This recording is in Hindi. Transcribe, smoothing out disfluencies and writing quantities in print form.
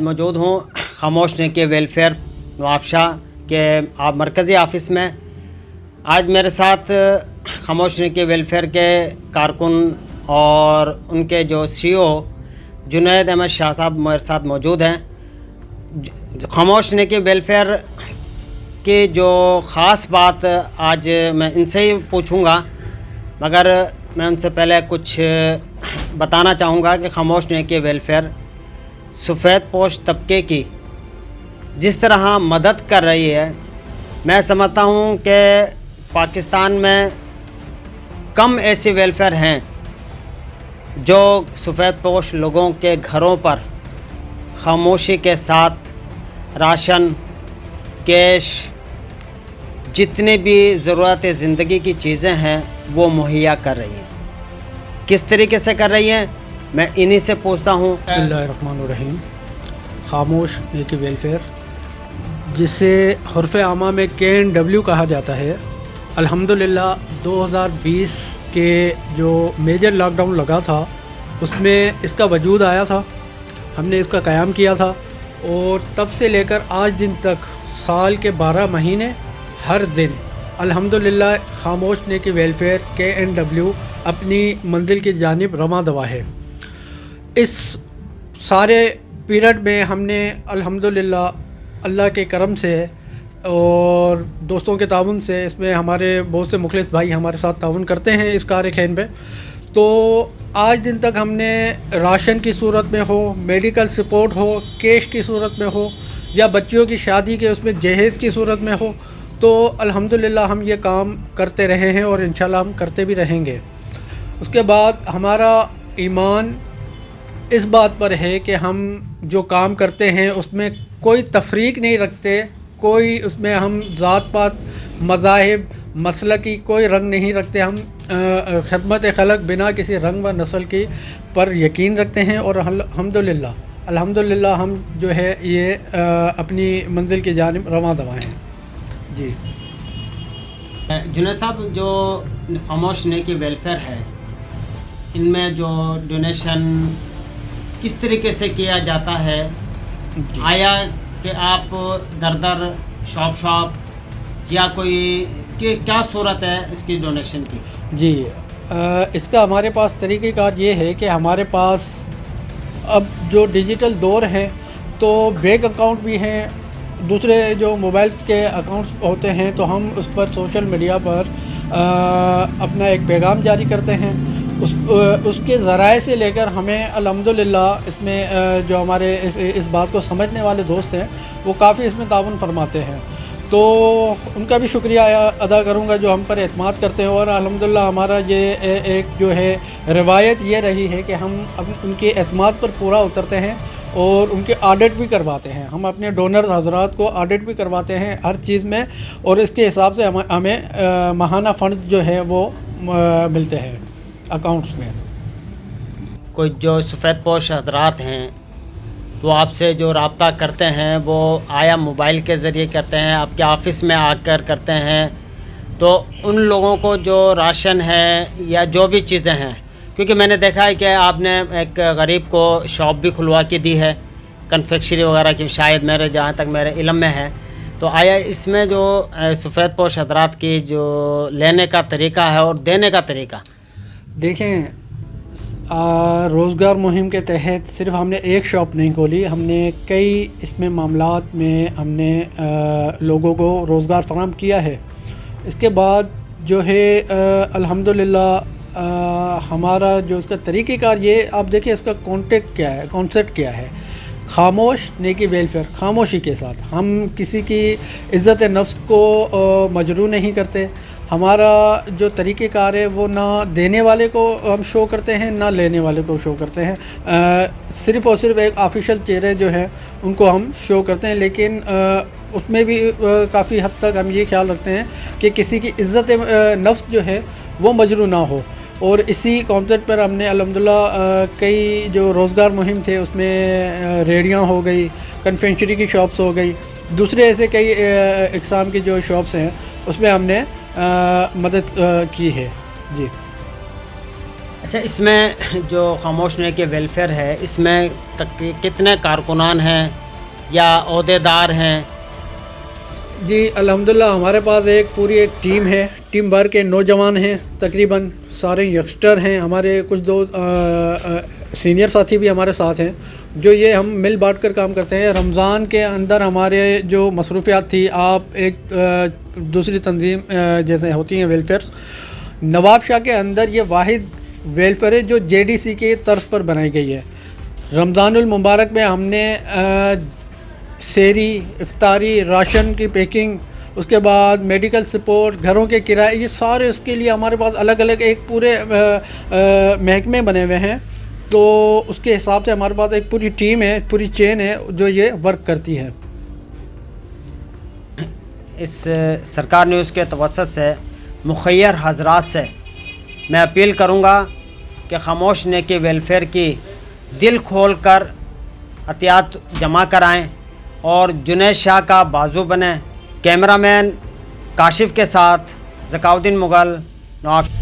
मौजूद हूँ खामोश ने के वेलफेयर नवाबशाह के आप मरकज़ी ऑफ़िस में। आज मेरे साथ खामोश ने के वेलफेयर के कारकुन और उनके जो CEO जुनैद अहमद शाह साहब मेरे साथ मौजूद हैं। खामोश ने के वेलफेयर की जो ख़ास बात आज मैं इनसे ही पूछूंगा, मगर मैं उनसे पहले कुछ बताना चाहूँगा कि खामोश ने के वेलफेयर सफ़ेद पोश तबके की जिस तरह मदद कर रही है, मैं समझता हूँ कि पाकिस्तान में कम ऐसे वेलफेयर हैं जो सफ़ेद पोश लोगों के घरों पर खामोशी के साथ राशन, कैश, जितनी भी ज़रूरत ज़िंदगी की चीज़ें हैं वो मुहैया कर रही हैं। किस तरीके से कर रही हैं, मैं इन्हीं से पूछता हूँ। बिस्मिल्लाहिर्रहमानिर्रहीम। खामोश ने के वेलफेयर, जिसे हर्फ़ आमा में KNW कहा जाता है, अल्हम्दुलिल्लाह 2020 के जो मेजर लॉकडाउन लगा था उसमें इसका वजूद आया था, हमने इसका क़याम किया था और तब से लेकर आज दिन तक साल के 12 महीने हर दिन अल्हम्दुलिल्लाह खामोश ने के वेलफेयर KNW अपनी मंजिल की जानिब रमा दवा है। इस सारे पीरियड में हमने अल्हम्दुलिल्लाह अल्लाह के करम से और दोस्तों के ताउन से, इसमें हमारे बहुत से मुखलिस भाई हमारे साथ ताउन करते हैं इस कार्य खैन पे, तो आज दिन तक हमने राशन की सूरत में हो, मेडिकल सपोर्ट हो, कैश की सूरत में हो या बच्चियों की शादी के उसमें जहेज़ की सूरत में हो, तो अल्हम्दुलिल्लाह हम ये काम करते रहे हैं और इंशाल्लाह हम करते भी रहेंगे। उसके बाद हमारा ईमान इस बात पर है कि हम जो काम करते हैं उसमें कोई तफरीक नहीं रखते, कोई उसमें हम ज़ात पात, मज़ाहिब, मसलक की कोई रंग नहीं रखते। हम खिदमत खलक बिना किसी रंग व नस्ल की पर यकीन रखते हैं और अल्हम्दुलिल्लाह हम जो है ये अपनी मंजिल की जानिब रवां दवा हैं। जी जुनैद साहब, जो खामोश ने के वेलफेयर है, इनमें जो डोनेशन किस तरीके से किया जाता है, आया कि आप दर दर शॉप या कोई कि क्या सूरत है इसकी डोनेशन की? जी, इसका हमारे पास तरीक़ेकार ये है कि हमारे पास अब जो डिजिटल दौर है तो बैंक अकाउंट भी हैं, दूसरे जो मोबाइल के अकाउंट्स होते हैं, तो हम उस पर सोशल मीडिया पर अपना एक पैगाम जारी करते हैं। उसके ज़राए से लेकर हमें अल्हम्दुलिल्लाह इसमें जो हमारे इस बात को समझने वाले दोस्त हैं वो काफ़ी इसमें ताउन फरमाते हैं, तो उनका भी शुक्रिया अदा करूंगा जो हम पर एतमाद करते हैं। और अल्हम्दुलिल्लाह हमारा ये एक जो है रिवायत ये रही है कि हम उनके एतमाद पर पूरा उतरते हैं और उनके ऑडिट भी करवाते हैं। हम अपने डोनर हजरात को ऑडिट भी करवाते हैं हर चीज़ में, और इसके हिसाब से हमें माहाना फ़ंड जो है वो मिलते हैं अकाउंट्स में। कोई जो सफ़ेद पोश हजरात हैं वो आपसे जो रब्ता करते हैं वो आया मोबाइल के ज़रिए करते हैं, आपके ऑफ़िस में आकर करते हैं, तो उन लोगों को जो राशन है या जो भी चीज़ें हैं, क्योंकि मैंने देखा है कि आपने एक गरीब को शॉप भी खुलवा के दी है कन्फेक्शनरी वगैरह की, शायद मेरे जहाँ तक मेरे इल्म में है, तो आया इसमें जो सफ़ेद पोश हजरात की जो लेने का तरीका है और देने का तरीका? देखें, रोज़गार मुहिम के तहत सिर्फ हमने एक शॉप नहीं खोली, हमने कई इसमें मामलात में हमने लोगों को रोज़गार फराहम किया है। इसके बाद जो है अल्हम्दुलिल्लाह हमारा जो इसका तरीक़ेकार, ये आप देखिए इसका कॉन्सेप्ट क्या है। खामोश ने की वेलफेयर, खामोशी के साथ हम किसी की इज़्ज़त नफ्स को मजरूह नहीं करते। हमारा जो तरीक़ेकार है वो ना देने वाले को हम शो करते हैं ना लेने वाले को शो करते हैं, सिर्फ़ और सिर्फ एक ऑफिशियल चेहरे जो हैं उनको हम शो करते हैं, लेकिन उसमें भी काफ़ी हद तक हम ये ख्याल रखते हैं कि किसी की इज़्ज़त नफ्स जो है वो मजरूह ना हो। और इसी कॉन्सेप्ट पर हमने अल्हम्दुलिल्लाह कई जो रोज़गार मुहिम थे उसमें रेडियाँ हो गई, कन्फेक्शनरी की शॉप्स हो गई, दूसरे ऐसे कई इक़साम की जो शॉप्स हैं उसमें हमने मदद की है। जी अच्छा, इसमें जो खामोश ने के वेलफेयर है, इसमें कितने कारकुनान हैं या ओहदेदार हैं? जी अल्हम्दुलिल्लाह हमारे पास पूरी एक टीम है, टीम भर के नौजवान हैं, तकरीबन सारे यंगस्टर हैं। हमारे कुछ दो सीनियर साथी भी हमारे साथ हैं, जो ये हम मिल बांट कर काम करते हैं। रमज़ान के अंदर हमारे जो मसरूफियात थी, आप एक दूसरी तंजीम जैसे होती हैं वेलफेयर्स, नवाब शाह के अंदर ये वाहिद वेलफेयर है जो JDC के तर्ज पर बनाई गई है। रमज़ानुल मुबारक में हमने सहरी, इफ्तारी, राशन की पैकिंग, उसके बाद मेडिकल सपोर्ट, घरों के किराए, ये सारे इसके लिए हमारे पास अलग अलग एक पूरे महकमे बने हुए हैं। तो उसके हिसाब से हमारे पास एक पूरी टीम है, पूरी चेन है जो ये वर्क करती है। इस सरकार न्यूज़ के तवस्सुत से मुखय्यर हजरात से मैं अपील करूँगा कि खामोश ने के वेलफेयर की दिल खोल कर अतियात जमा कराएं और जुनैद शाह का बाजू बने। कैमरामैन काशिफ के साथ ज़काउद्दीन मुगल, नवाब।